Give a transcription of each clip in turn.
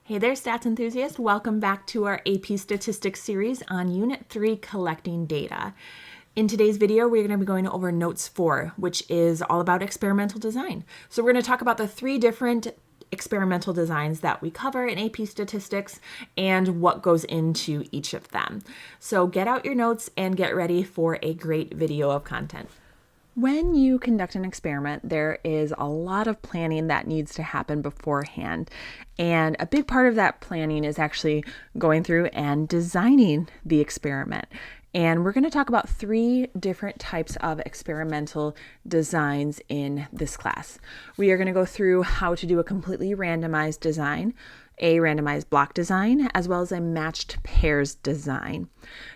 Hey there, stats enthusiasts. Welcome back to our AP Statistics series on Unit 3, Collecting Data. In today's video, we're going to be going over Notes 4, which is all about experimental design. So we're going to talk about the 3 different experimental designs that we cover in AP Statistics and what goes into each of them. So get out your notes and get ready for a great video of content. When you conduct an experiment, there is a lot of planning that needs to happen beforehand. And a big part of that planning is actually going through and designing the experiment. And we're going to talk about 3 different types of experimental designs in this class. We are going to go through how to do a completely randomized design, a randomized block design, as well as a matched pairs design.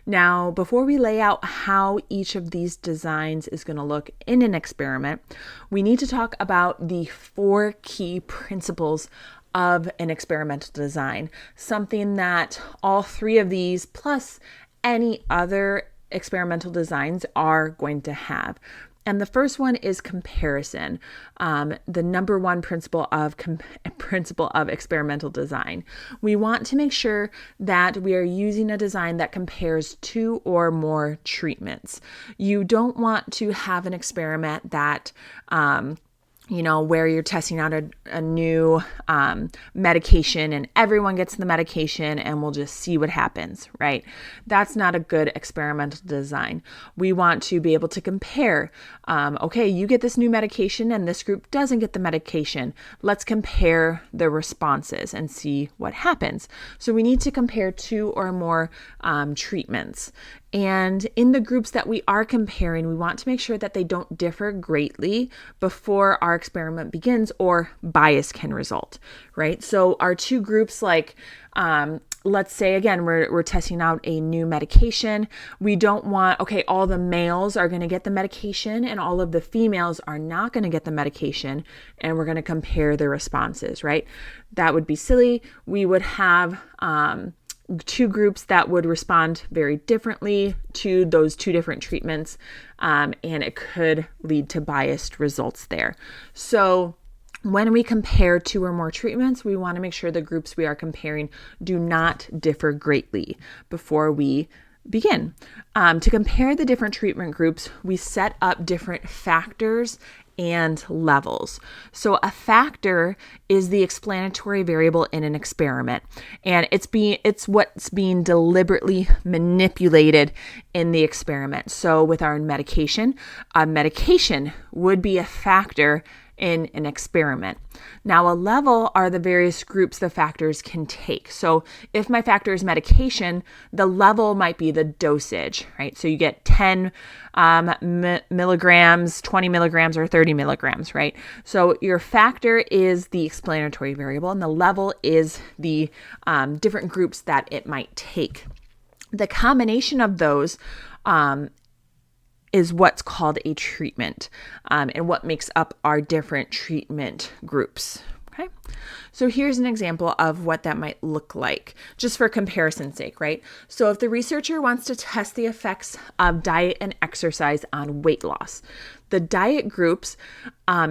Now, before we lay out how each of these designs is going to look in an experiment, we need to talk about the 4 key principles of an experimental design, something that all 3 of these plus any other experimental designs are going to have. And the first one is comparison, the number 1 principle of experimental design. We want to make sure that we are using a design that compares 2 or more treatments. You don't want to have an experiment that where you're testing out a new medication and everyone gets the medication and we'll just see what happens, right? That's not a good experimental design. We want to be able to compare. Okay, you get this new medication and this group doesn't get the medication. Let's compare the responses and see what happens. So we need to compare 2 or more treatments. And in the groups that we are comparing, we want to make sure that they don't differ greatly before our experiment begins or bias can result, right? So our 2 groups, like, let's say, again, we're testing out a new medication. We don't want, okay, all the males are going to get the medication and all of the females are not going to get the medication, and we're going to compare the responses, right? That would be silly. We would have 2 groups that would respond very differently to those 2 different treatments, and it could lead to biased results there. So when we compare 2 or more treatments, we want to make sure the groups we are comparing do not differ greatly before we begin. To compare the different treatment groups, we set up different factors and levels. So a factor is the explanatory variable in an experiment, and it's what's being deliberately manipulated in the experiment. So with our medication, a medication would be a factor in an experiment. Now, a level are the various groups the factors can take. So if my factor is medication, the level might be the dosage, right? So you get 10 milligrams, 20 milligrams, or 30 milligrams, right? So your factor is the explanatory variable, and the level is the different groups that it might take. The combination of those is what's called a treatment, and what makes up our different treatment groups. Okay, so here's an example of what that might look like, just for comparison's sake, right? So if the researcher wants to test the effects of diet and exercise on weight loss, the diet groups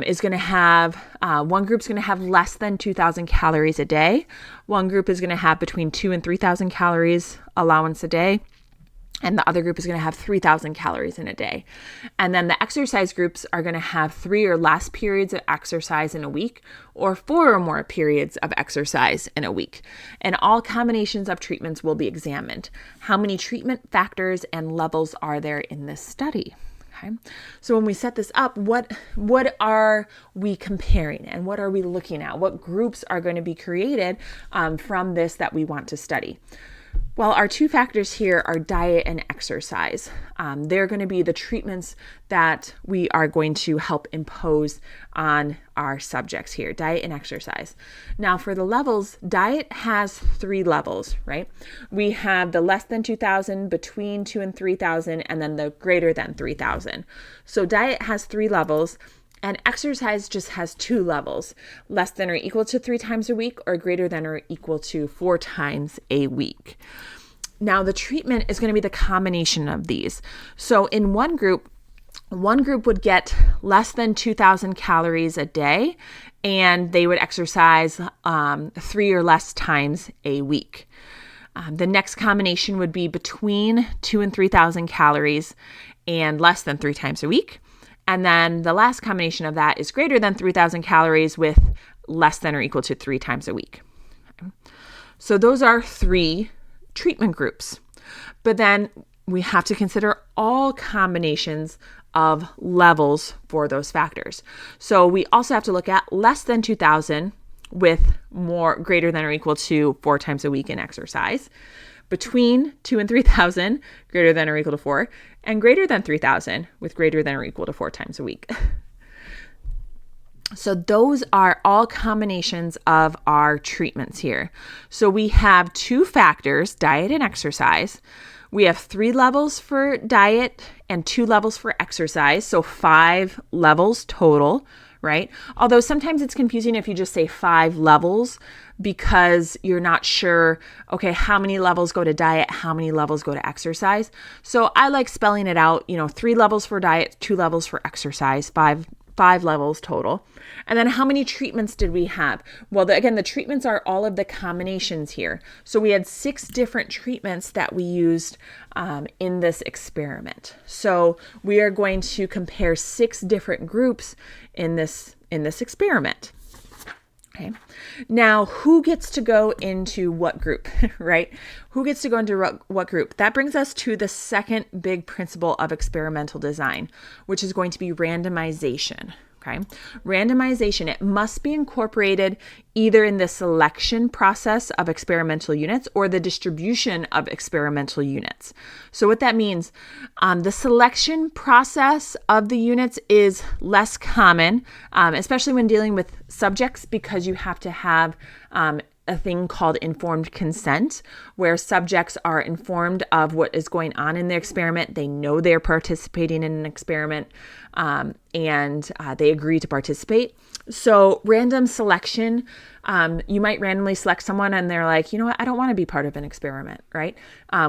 is going to have, one group's going to have less than 2,000 calories a day. One group is going to have between 2,000 and 3,000 calories allowance a day. And the other group is going to have 3,000 calories in a day. And then the exercise groups are going to have 3 or less periods of exercise in a week, or 4 or more periods of exercise in a week. And all combinations of treatments will be examined. How many treatment factors and levels are there in this study? Okay. So when we set this up, what are we comparing and what are we looking at? What groups are going to be created from this that we want to study? Well, our 2 factors here are diet and exercise. They're going to be the treatments that we are going to help impose on our subjects here, diet and exercise. Now, for the levels, diet has 3 levels, right? We have the less than 2,000, between 2,000 and 3,000, and then the greater than 3,000. So diet has 3 levels. And exercise just has 2 levels, less than or equal to 3 times a week or greater than or equal to 4 times a week. Now, the treatment is going to be the combination of these. So in one group, one group would get less than 2,000 calories a day, and they would exercise 3 or less times a week. The next combination would be between 2,000 and 3,000 calories and less than 3 times a week. And then the last combination of that is greater than 3,000 calories with less than or equal to 3 times a week. So those are 3 treatment groups. But then we have to consider all combinations of levels for those factors. So we also have to look at less than 2,000 with greater than or equal to 4 times a week in exercise, between 2,000 and 3,000, greater than or equal to 4, and greater than 3,000 with greater than or equal to 4 times a week. So those are all combinations of our treatments here. So we have 2 factors, diet and exercise. We have 3 levels for diet and 2 levels for exercise, so 5 levels total, right? Although sometimes it's confusing if you just say 5 levels because you're not sure, okay, how many levels go to diet, how many levels go to exercise. So I like spelling it out, 3 levels for diet, 2 levels for exercise, 5 levels total. And then how many treatments did we have? Well, the treatments are all of the combinations here. So we had 6 different treatments that we used in this experiment. So we are going to compare 6 different groups in this experiment. Okay. Now, who gets to go into what group, right? Who gets to go into what group? That brings us to the second big principle of experimental design, which is going to be randomization. Okay. Randomization, it must be incorporated either in the selection process of experimental units or the distribution of experimental units. So what that means, the selection process of the units is less common, especially when dealing with subjects, because you have to have a thing called informed consent, where subjects are informed of what is going on in the experiment. They know they're participating in an experiment, and they agree to participate. So random selection, you might randomly select someone and they're like, you know what, I don't want to be part of an experiment, right?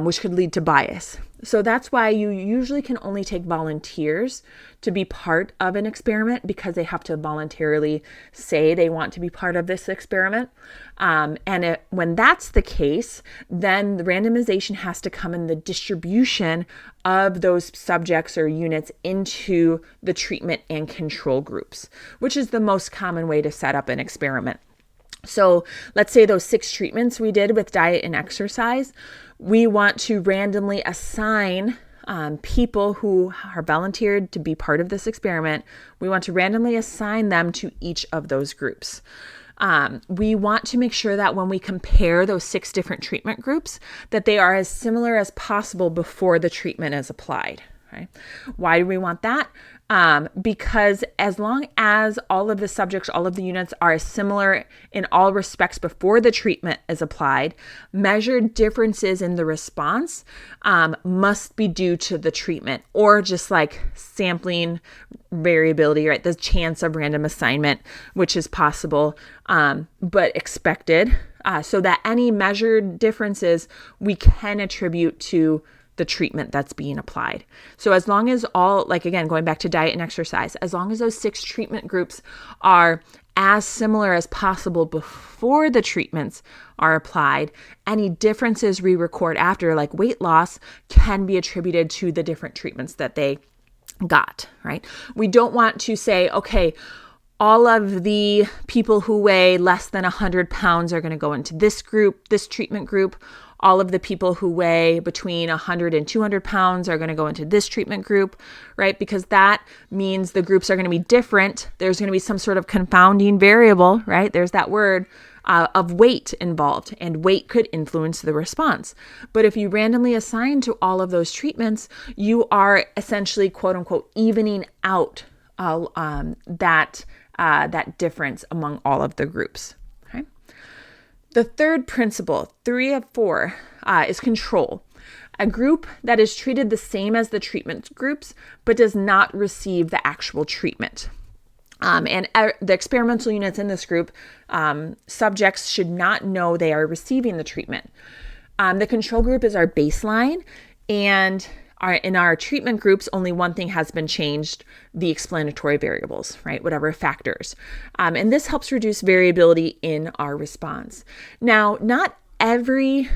Which could lead to bias. So that's why you usually can only take volunteers to be part of an experiment, because they have to voluntarily say they want to be part of this experiment. When that's the case, then the randomization has to come in the distribution of those subjects or units into the treatment and control groups, which is the most common way to set up an experiment. So let's say those 6 treatments we did with diet and exercise, we want to randomly assign people who are volunteered to be part of this experiment. We want to randomly assign them to each of those groups. We want to make sure that when we compare those 6 different treatment groups, that they are as similar as possible before the treatment is applied. Right? Why do we want that? Because as long as all of the subjects, all of the units are similar in all respects before the treatment is applied, measured differences in the response must be due to the treatment, or just like sampling variability, right? The chance of random assignment, which is possible, but expected, so that any measured differences we can attribute to the treatment that's being applied. So as long as all, like again, going back to diet and exercise, as long as those 6 treatment groups are as similar as possible before the treatments are applied, any differences we record after, like weight loss, can be attributed to the different treatments that they got, right? We don't want to say, okay, all of the people who weigh less than 100 pounds are going to go into this group, this treatment group. All of the people who weigh between 100 and 200 pounds are going to go into this treatment group, right? Because that means the groups are going to be different. There's going to be some sort of confounding variable, right? There's that word of weight involved, and weight could influence the response. But if you randomly assign to all of those treatments, you are essentially, quote unquote, evening out that difference among all of the groups. The third principle, 3 of 4, is control. A group that is treated the same as the treatment groups, but does not receive the actual treatment. And the experimental units in this group, subjects should not know they are receiving the treatment. The control group is our baseline, and in our treatment groups, only one thing has been changed, the explanatory variables, right? Whatever factors. And this helps reduce variability in our response. Now, not every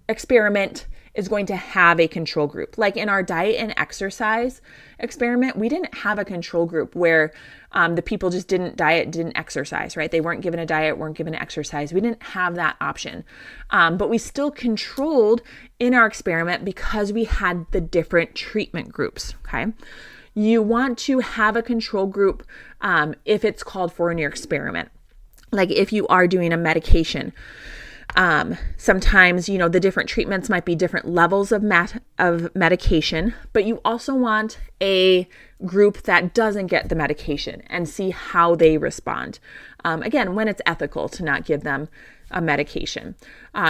experiment is going to have a control group. Like in our diet and exercise experiment, we didn't have a control group where the people just didn't diet, didn't exercise, right? They weren't given a diet, weren't given an exercise. We didn't have that option. But we still controlled in our experiment because we had the different treatment groups, okay? You want to have a control group if it's called for in your experiment. Like if you are doing a medication, sometimes, the different treatments might be different levels of medication, but you also want a group that doesn't get the medication and see how they respond. Again, when it's ethical to not give them a medication.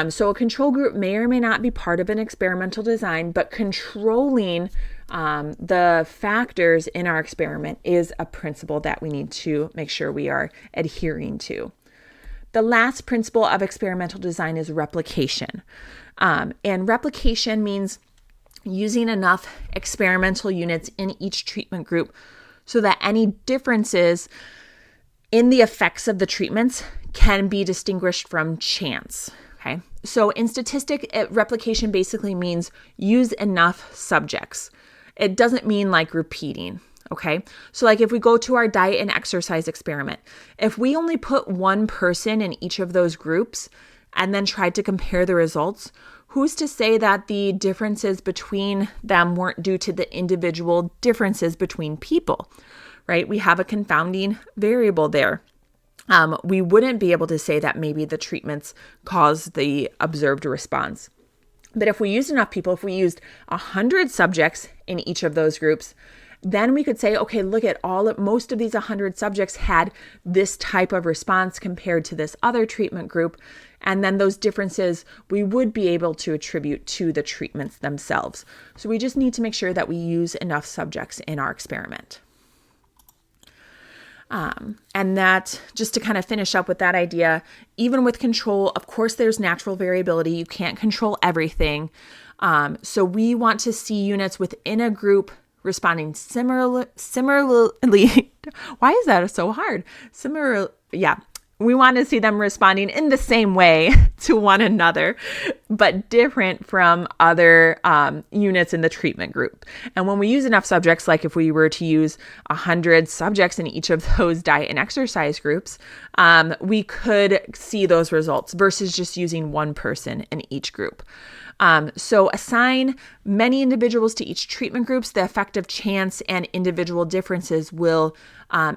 So a control group may or may not be part of an experimental design, but controlling the factors in our experiment is a principle that we need to make sure we are adhering to. The last principle of experimental design is replication. And replication means using enough experimental units in each treatment group so that any differences in the effects of the treatments can be distinguished from chance. Okay. So in replication basically means use enough subjects. It doesn't mean like repeating. Okay. So like if we go to our diet and exercise experiment, if we only put one person in each of those groups and then tried to compare the results, who's to say that the differences between them weren't due to the individual differences between people, right? We have a confounding variable there. We wouldn't be able to say that maybe the treatments caused the observed response. But if we used enough people, if we used 100 subjects in each of those groups, then we could say, okay, look at most of these 100 subjects had this type of response compared to this other treatment group. And then those differences we would be able to attribute to the treatments themselves. So we just need to make sure that we use enough subjects in our experiment. And that, just to kind of finish up with that idea, even with control, of course, there's natural variability. You can't control everything. So we want to see units within a group responding similarly. Why is that so hard? We want to see them responding in the same way to one another, but different from other units in the treatment group. And when we use enough subjects, like if we were to use 100 subjects in each of those diet and exercise groups, we could see those results versus just using one person in each group. So assign many individuals to each treatment groups. The effect of chance and individual differences will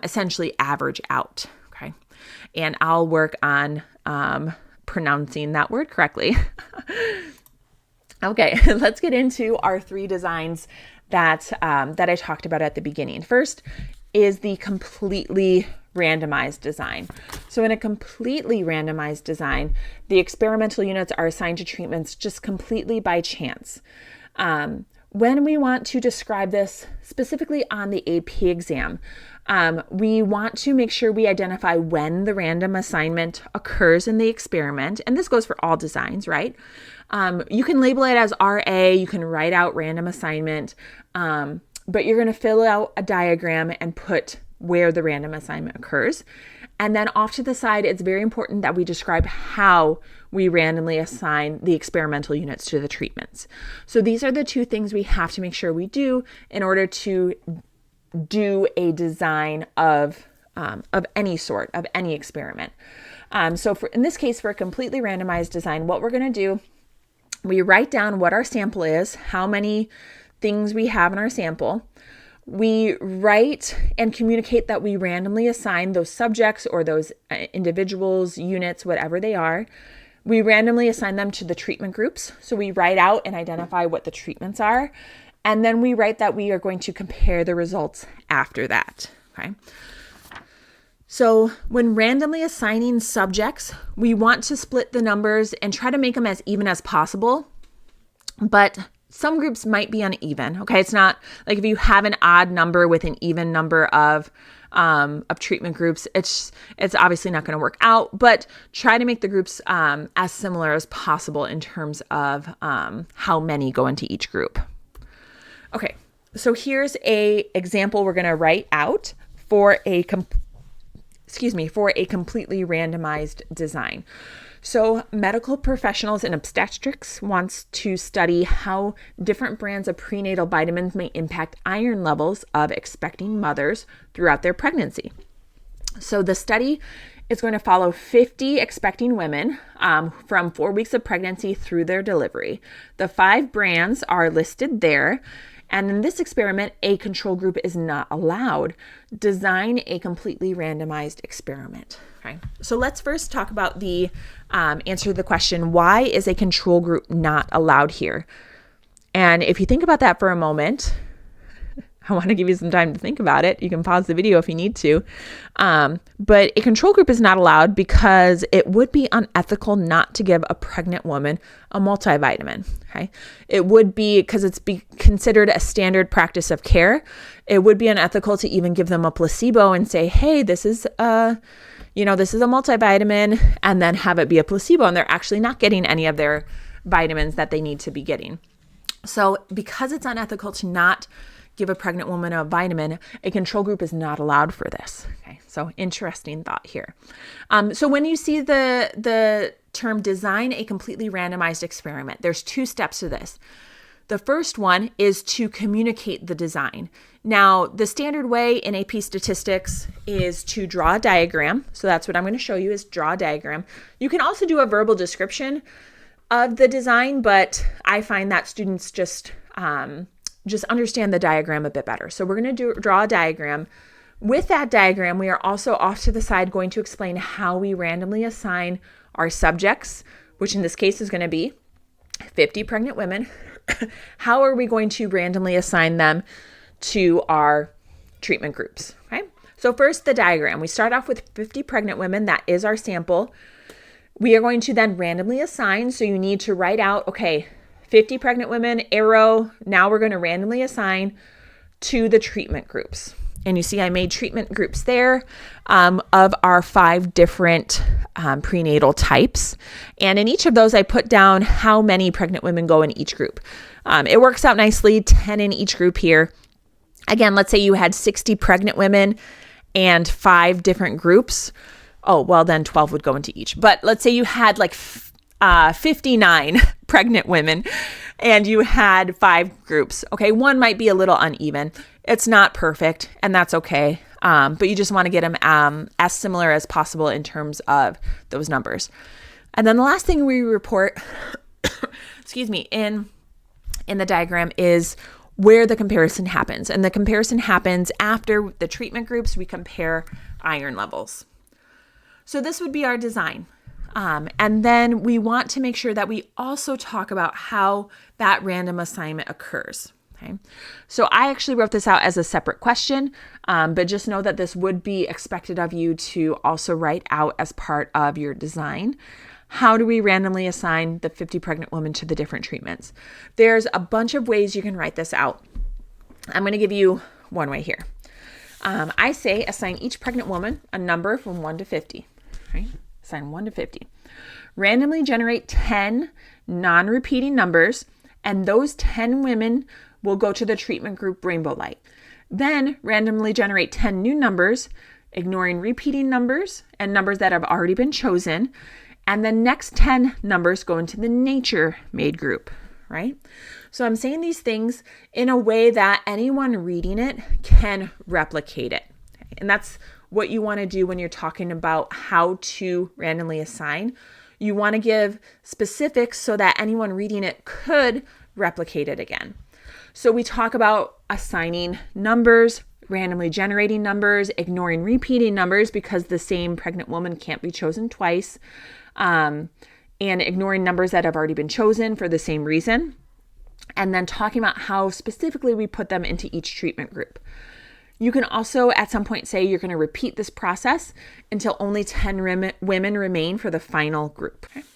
essentially average out. Okay. And I'll work on pronouncing that word correctly. Okay, let's get into our 3 designs that I talked about at the beginning. First is the completely randomized design. So in a completely randomized design, the experimental units are assigned to treatments just completely by chance. When we want to describe this specifically on the AP exam, we want to make sure we identify when the random assignment occurs in the experiment. And this goes for all designs, right? You can label it as RA, you can write out random assignment, but you're going to fill out a diagram and put where the random assignment occurs. And then off to the side, it's very important that we describe how we randomly assign the experimental units to the treatments. So these are the 2 things we have to make sure we do in order to do a design of any sort, of any experiment. So in this case, for a completely randomized design, what we're going to do, we write down what our sample is, how many things we have in our sample. We write and communicate that we randomly assign those subjects or those individuals, units, whatever they are. We randomly assign them to the treatment groups. So we write out and identify what the treatments are. And then we write that we are going to compare the results after that. Okay. So when randomly assigning subjects, we want to split the numbers and try to make them as even as possible. But some groups might be uneven. Okay. It's not like if you have an odd number with an even number of treatment groups, it's obviously not going to work out, but try to make the groups as similar as possible in terms of how many go into each group. Okay, so here's a example we're going to write out for a completely randomized design. So medical professionals in obstetrics wants to study how different brands of prenatal vitamins may impact iron levels of expecting mothers throughout their pregnancy. So the study is going to follow 50 expecting women from 4 weeks of pregnancy through their delivery. The 5 brands are listed there. And in this experiment, a control group is not allowed. Design a completely randomized experiment. Okay. So let's first talk about the answer to the question, why is a control group not allowed here? And if you think about that for a moment, I want to give you some time to think about it. You can pause the video if you need to. But a control group is not allowed because it would be unethical not to give a pregnant woman a multivitamin. Okay? It would be, because it's considered a standard practice of care, it would be unethical to even give them a placebo and say, hey, this is a multivitamin, and then have it be a placebo, and they're actually not getting any of their vitamins that they need to be getting. So because it's unethical to not give a pregnant woman a vitamin, a control group is not allowed for this. Okay, so interesting thought here. So when you see the term design a completely randomized experiment, there's 2 steps to this. The first one is to communicate the design. Now, the standard way in AP statistics is to draw a diagram. So that's what I'm going to show you, is draw a diagram. You can also do a verbal description of the design, but I find that students just understand the diagram a bit better. So we're going to draw a diagram. With that diagram, we are also off to the side going to explain how we randomly assign our subjects, which in this case is going to be 50 pregnant women. How are we going to randomly assign them to our treatment groups? Okay. So first, the diagram. We start off with 50 pregnant women. That is our sample. We are going to then randomly assign. So you need to write out, okay, 50 pregnant women, arrow. Now we're going to randomly assign to the treatment groups. And you see I made treatment groups there of our 5 different prenatal types. And in each of those, I put down how many pregnant women go in each group. It works out nicely, 10 in each group here. Again, let's say you had 60 pregnant women and 5 different groups. Oh, well, then 12 would go into each. But let's say you had like 59 pregnant women and you had 5 groups. Okay, one might be a little uneven. It's not perfect, and that's okay. But you just want to get them as similar as possible in terms of those numbers. And then the last thing we report, in the diagram is where the comparison happens. And the comparison happens after the treatment groups. We compare iron levels. So this would be our design. And then we want to make sure that we also talk about how that random assignment occurs. Okay. So I actually wrote this out as a separate question, but just know that this would be expected of you to also write out as part of your design. How do we randomly assign the 50 pregnant women to the different treatments? There's a bunch of ways you can write this out. I'm going to give you one way here. I say assign each pregnant woman a number from 1 to 50. Right? Assign 1 to 50. Randomly generate 10 non-repeating numbers, and those 10 women will go to the treatment group Rainbow Light. Then randomly generate 10 new numbers, ignoring repeating numbers and numbers that have already been chosen. And the next 10 numbers go into the Nature Made group, right? So I'm saying these things in a way that anyone reading it can replicate it. Okay? And that's what you want to do when you're talking about how to randomly assign. You want to give specifics so that anyone reading it could replicate it again. So we talk about assigning numbers, randomly generating numbers, ignoring repeating numbers because the same pregnant woman can't be chosen twice, and ignoring numbers that have already been chosen for the same reason, and then talking about how specifically we put them into each treatment group. You can also at some point say you're going to repeat this process until only 10 women remain for the final group. Okay?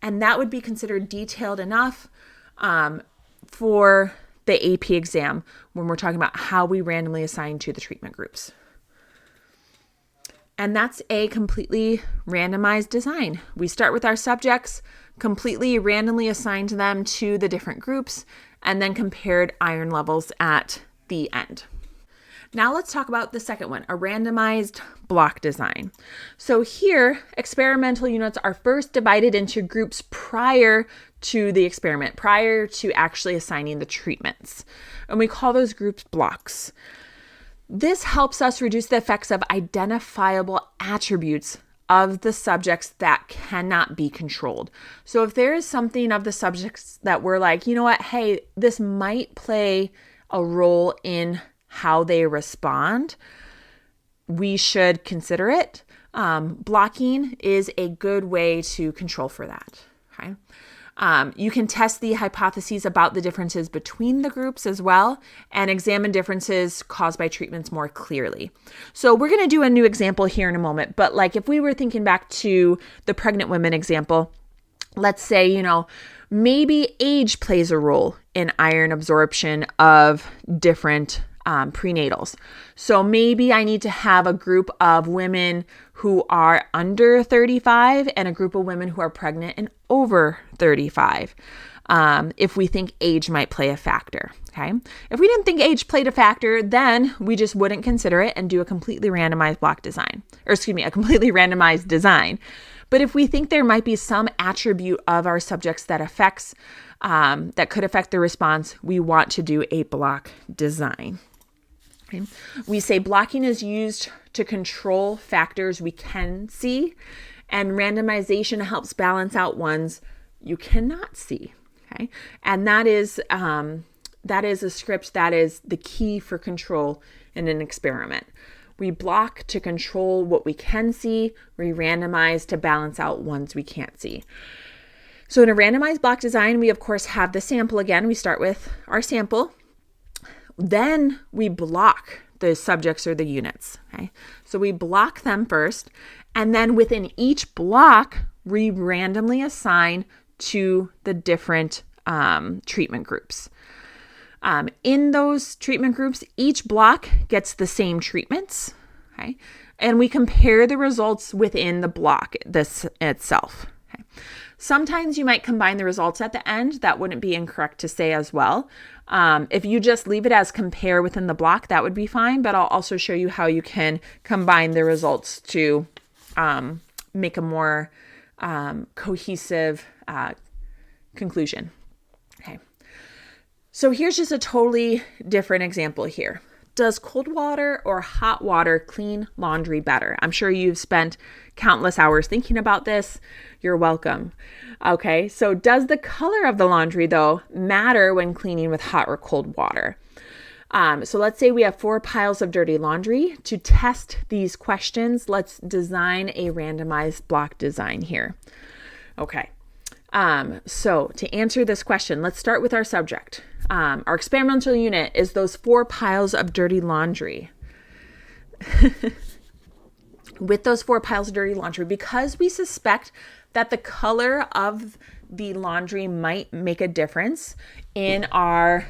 And that would be considered detailed enough for the AP exam when we're talking about how we randomly assign to the treatment groups. And that's a completely randomized design. We start with our subjects, completely randomly assign to them to the different groups, and then compared iron levels at the end. Now let's talk about the second one, a randomized block design. So here, experimental units are first divided into groups prior to the experiment, prior to actually assigning the treatments. And we call those groups blocks. This helps us reduce the effects of identifiable attributes of the subjects that cannot be controlled. So if there is something of the subjects that we're like, you know what, hey, this might play a role in how they respond, we should consider it. Blocking is a good way to control for that. Okay. You can test the hypotheses about the differences between the groups as well and examine differences caused by treatments more clearly. So we're going to do a new example here in a moment, but like if we were thinking back to the pregnant women example, let's say, maybe age plays a role in iron absorption of different prenatals. So maybe I need to have a group of women who are under 35 and a group of women who are pregnant and over 35. If we think age might play a factor. Okay. If we didn't think age played a factor, then we just wouldn't consider it and do a completely randomized block design, a completely randomized design. But if we think there might be some attribute of our subjects that that could affect the response, we want to do a block design. Okay. We say blocking is used to control factors we can see, and randomization helps balance out ones you cannot see. Okay. And that is a script that is the key for control in an experiment. We block to control what we can see. We randomize to balance out ones we can't see. So in a randomized block design, we of course have the sample again. We start with our sample. Then we block the subjects or the units. Okay? So we block them first. And then within each block, we randomly assign to the different treatment groups. In those treatment groups, each block gets the same treatments, okay? And we compare the results within the block itself. Okay? Sometimes you might combine the results at the end. That wouldn't be incorrect to say as well. If you just leave it as compare within the block, that would be fine. But I'll also show you how you can combine the results to make a more cohesive conclusion. Okay. So here's just a totally different example here. Does cold water or hot water clean laundry better? I'm sure you've spent countless hours thinking about this. You're welcome. Okay, so does the color of the laundry, though, matter when cleaning with hot or cold water? So let's say we have 4 piles of dirty laundry. To test these questions, let's design a randomized block design here. Okay, so to answer this question, let's start with our subject. Our experimental unit is those 4 piles of dirty laundry. With those 4 piles of dirty laundry, because we suspect that the color of the laundry might make a difference in our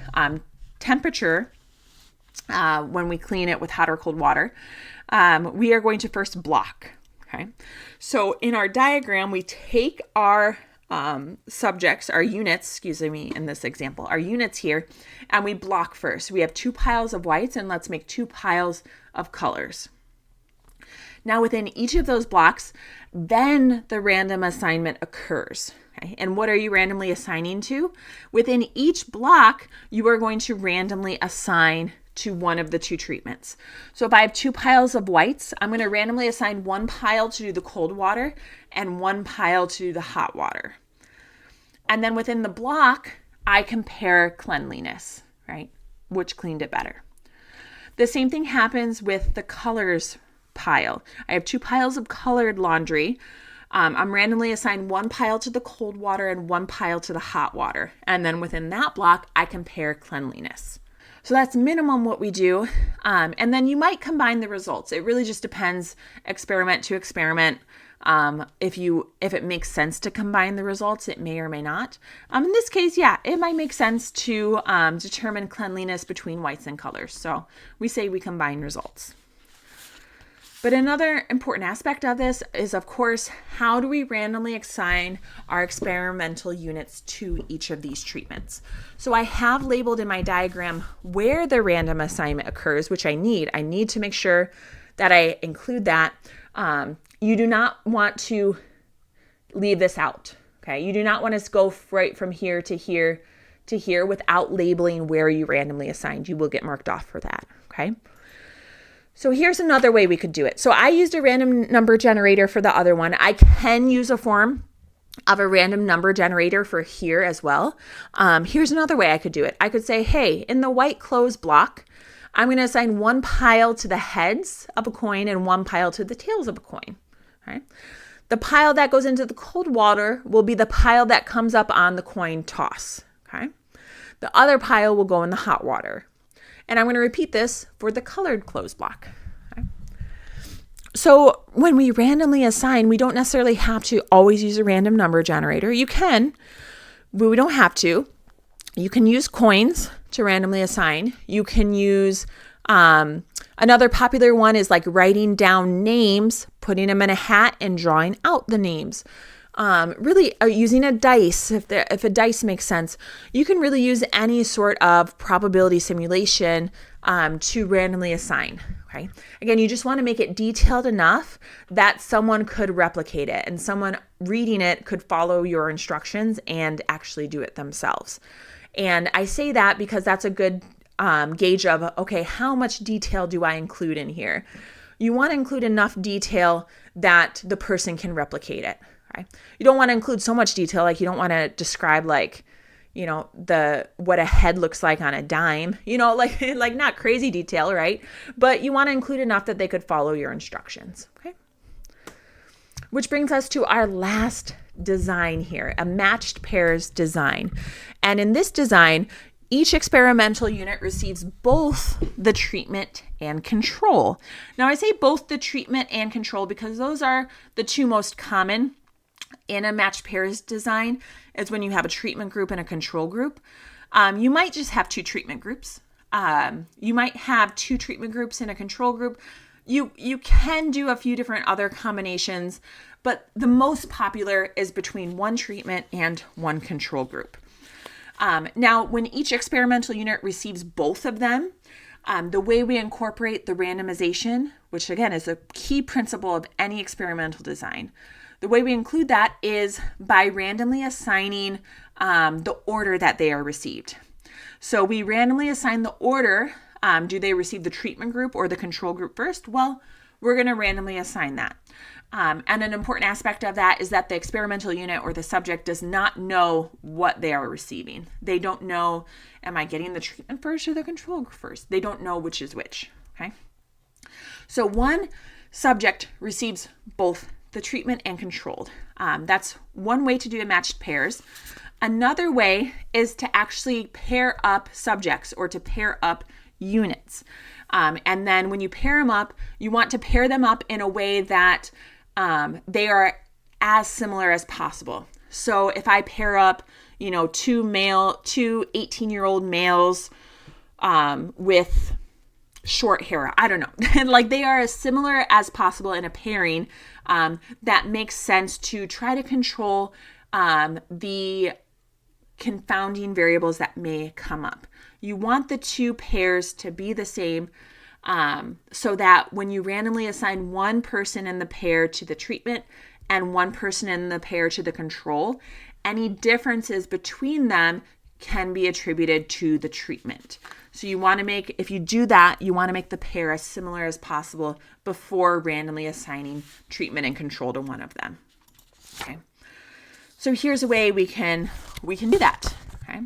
temperature when we clean it with hot or cold water, we are going to first block. Okay, so in our diagram, we take our subjects, our units, in this example, our units here, and we block first. We have 2 piles of whites, and let's make 2 piles of colors. Now within each of those blocks, then the random assignment occurs. Okay? And what are you randomly assigning to? Within each block, you are going to randomly assign to one of the 2 treatments. So if I have 2 piles of whites, I'm going to randomly assign 1 pile to do the cold water and 1 pile to do the hot water. And then within the block, I compare cleanliness, right? Which cleaned it better. The same thing happens with the colors pile. I have 2 piles of colored laundry. I'm randomly assigned 1 pile to the cold water and 1 pile to the hot water. And then within that block, I compare cleanliness. So that's minimum what we do. And then you might combine the results. It really just depends experiment to experiment. If it makes sense to combine the results, it may or may not. In this case, yeah, it might make sense to determine cleanliness between whites and colors. So we say we combine results. But another important aspect of this is, of course, how do we randomly assign our experimental units to each of these treatments? So I have labeled in my diagram where the random assignment occurs, which I need. I need to make sure that I include that. You do not want to leave this out, okay? You do not want to go right from here to here to here without labeling where you randomly assigned. You will get marked off for that, okay? So here's another way we could do it. So I used a random number generator for the other one. I can use a form of a random number generator for here as well. Here's another way I could do it. I could say, hey, in the white closed block, I'm going to assign one pile to the heads of a coin and one pile to the tails of a coin. Right? The pile that goes into the cold water will be the pile that comes up on the coin toss. Okay? The other pile will go in the hot water. And I'm going to repeat this for the colored closed block. Okay? So when we randomly assign, we don't necessarily have to always use a random number generator. You can, but we don't have to. You can use coins to randomly assign. You can use, another popular one is like writing down names, putting them in a hat and drawing out the names. Really using a dice, if a dice makes sense. You can really use any sort of probability simulation to randomly assign. Okay. Again, you just want to make it detailed enough that someone could replicate it and someone reading it could follow your instructions and actually do it themselves. And I say that because that's a good gauge of, okay, how much detail do I include in here? You want to include enough detail that the person can replicate it. Right? You don't want to include so much detail, like you don't want to describe like, you know, what a head looks like on a dime, you know, like not crazy detail, right? But you want to include enough that they could follow your instructions. Okay. Which brings us to our last design here, a matched pairs design. And in this design, each experimental unit receives both the treatment and control. Now I say both the treatment and control because those are the two most common in a matched pairs design, is when you have a treatment group and a control group. You might just have two treatment groups. You might have two treatment groups and a control group. You can do a few different other combinations, but the most popular is between one treatment and one control group. Now, when each experimental unit receives both of them, the way we incorporate the randomization, which again is a key principle of any experimental design, the way we include that is by randomly assigning the order that they are received. So we randomly assign the order. Do they receive the treatment group or the control group first? Well, we're going to randomly assign that. And an important aspect of that is that the experimental unit or the subject does not know what they are receiving. They don't know, am I getting the treatment first or the control group first? They don't know which is which. Okay. So one subject receives both the treatment and controlled. That's one way to do a matched pairs. Another way is to actually pair up subjects or to pair up units. And then when you pair them up, you want to pair them up in a way that they are as similar as possible. So if I pair up, you know, two 18-year-old males with short hair, I don't know, like they are as similar as possible in a pairing that makes sense to try to control the confounding variables that may come up. You want the two pairs to be the same so that when you randomly assign one person in the pair to the treatment and one person in the pair to the control, any differences between them can be attributed to the treatment. So you want to make, if you do that, you want to make the pair as similar as possible before randomly assigning treatment and control to one of them. Okay. So here's a way we can do that. Okay.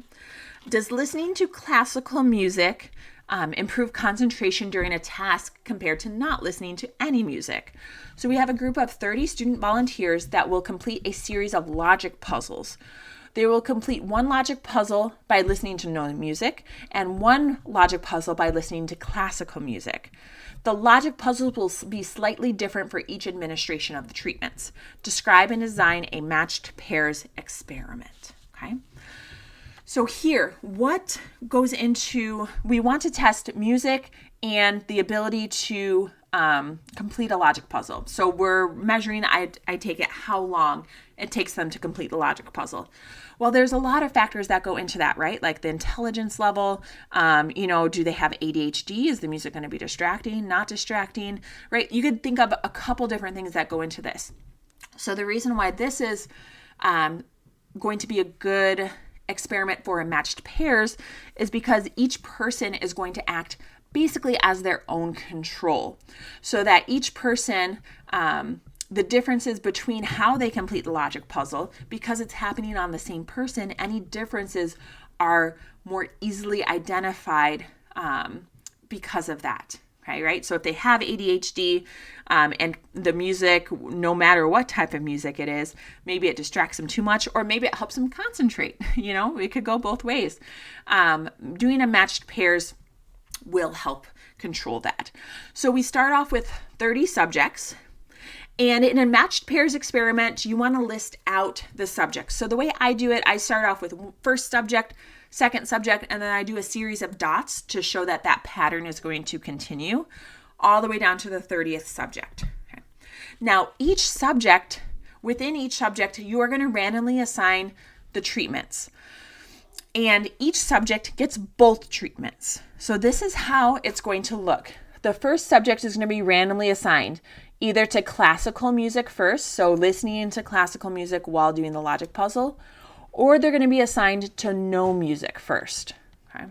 Does listening to classical music improve concentration during a task compared to not listening to any music? So we have a group of 30 student volunteers that will complete a series of logic puzzles. They will complete one logic puzzle by listening to no music and one logic puzzle by listening to classical music. The logic puzzles will be slightly different for each administration of the treatments. Describe and design a matched pairs experiment. Okay. So here, what goes into, we want to test music and the ability to complete a logic puzzle. So we're measuring, I take it, how long it takes them to complete the logic puzzle. Well, there's a lot of factors that go into that, right? Like the intelligence level, do they have ADHD? Is the music going to be distracting, not distracting, right? You could think of a couple different things that go into this. So the reason why this is going to be a good experiment for matched pairs is because each person is going to act basically as their own control, so that each person, the differences between how they complete the logic puzzle, because it's happening on the same person, any differences are more easily identified because of that. Okay, right? So if they have ADHD and the music, no matter what type of music it is, maybe it distracts them too much, or maybe it helps them concentrate. It could go both ways. Doing a matched pairs will help control that. So we start off with 30 subjects. And in a matched pairs experiment, you want to list out the subjects. So the way I do it, I start off with first subject, second subject, and then I do a series of dots to show that that pattern is going to continue all the way down to the 30th subject. Okay. Now, within each subject, you are going to randomly assign the treatments. And each subject gets both treatments. So this is how it's going to look. The first subject is going to be randomly assigned either to classical music first, so listening to classical music while doing the logic puzzle, or they're going to be assigned to no music first. Okay.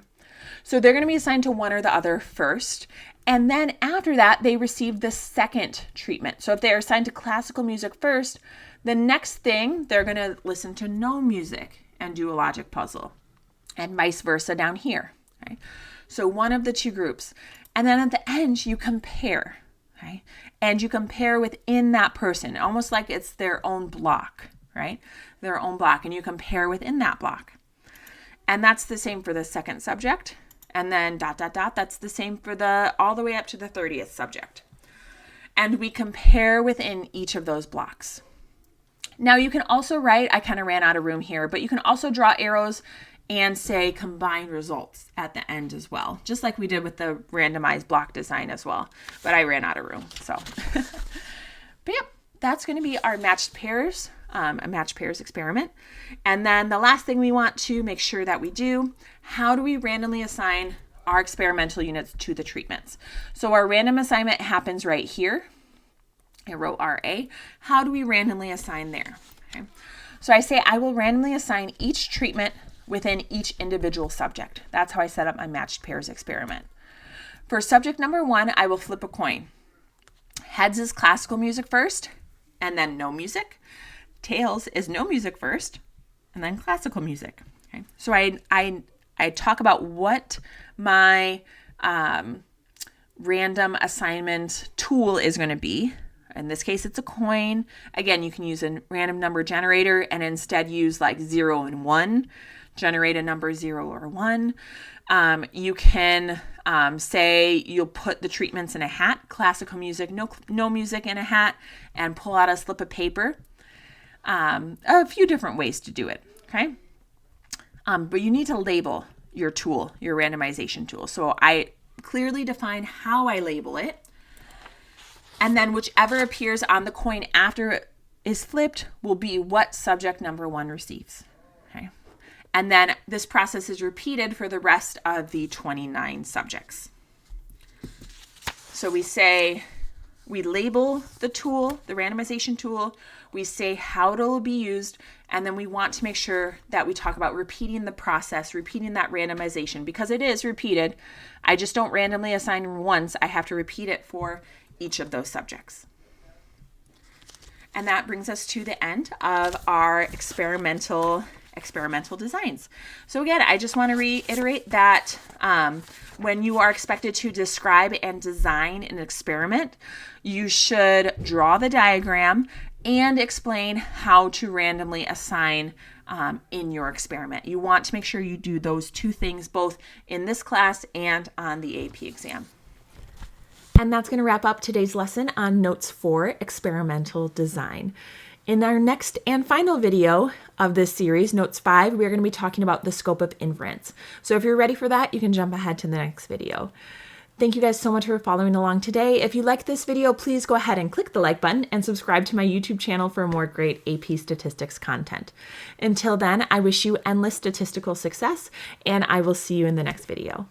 So they're going to be assigned to one or the other first, and then after that, they receive the second treatment. So if they're assigned to classical music first, the next thing, they're going to listen to no music and do a logic puzzle, and vice versa down here. Okay. So one of the two groups. And then at the end, you compare. Okay. And you compare within that person, almost like it's their own block, right? Their own block, and you compare within that block. And that's the same for the second subject. And then ... that's the same for all the way up to the 30th subject. And we compare within each of those blocks. Now you can also write, I kind of ran out of room here, but you can also draw arrows and say combined results at the end as well, just like we did with the randomized block design as well. But I ran out of room, so. But yep, that's going to be our matched pairs, a matched pairs experiment. And then the last thing we want to make sure that we do, how do we randomly assign our experimental units to the treatments? So our random assignment happens right here. I wrote RA. How do we randomly assign there? Okay. So I say I will randomly assign each treatment within each individual subject. That's how I set up my matched pairs experiment. For subject number 1, I will flip a coin. Heads is classical music first, and then no music. Tails is no music first, and then classical music. Okay. So I talk about what my random assignment tool is going to be. In this case, it's a coin. Again, you can use a random number generator and instead use like 0 and 1. Generate a number 0 or 1. You can say you'll put the treatments in a hat, classical music, no music in a hat, and pull out a slip of paper. A few different ways to do it, okay? But you need to label your tool, your randomization tool. So I clearly define how I label it. And then whichever appears on the coin after it is flipped will be what subject number 1 receives. Okay. And then this process is repeated for the rest of the 29 subjects. So we label the tool, the randomization tool, we say how it will be used, and then we want to make sure that we talk about repeating the process, repeating that randomization, because it is repeated. I just don't randomly assign once. I have to repeat it for each of those subjects. And that brings us to the end of our experimental designs. So again, I just want to reiterate that when you are expected to describe and design an experiment, you should draw the diagram and explain how to randomly assign in your experiment. You want to make sure you do those two things both in this class and on the AP exam. And that's going to wrap up today's lesson on Notes for Experimental Design. In our next and final video of this series, Notes 5, we're going to be talking about the scope of inference. So if you're ready for that, you can jump ahead to the next video. Thank you guys so much for following along today. If you liked this video, please go ahead and click the like button and subscribe to my YouTube channel for more great AP statistics content. Until then, I wish you endless statistical success, and I will see you in the next video.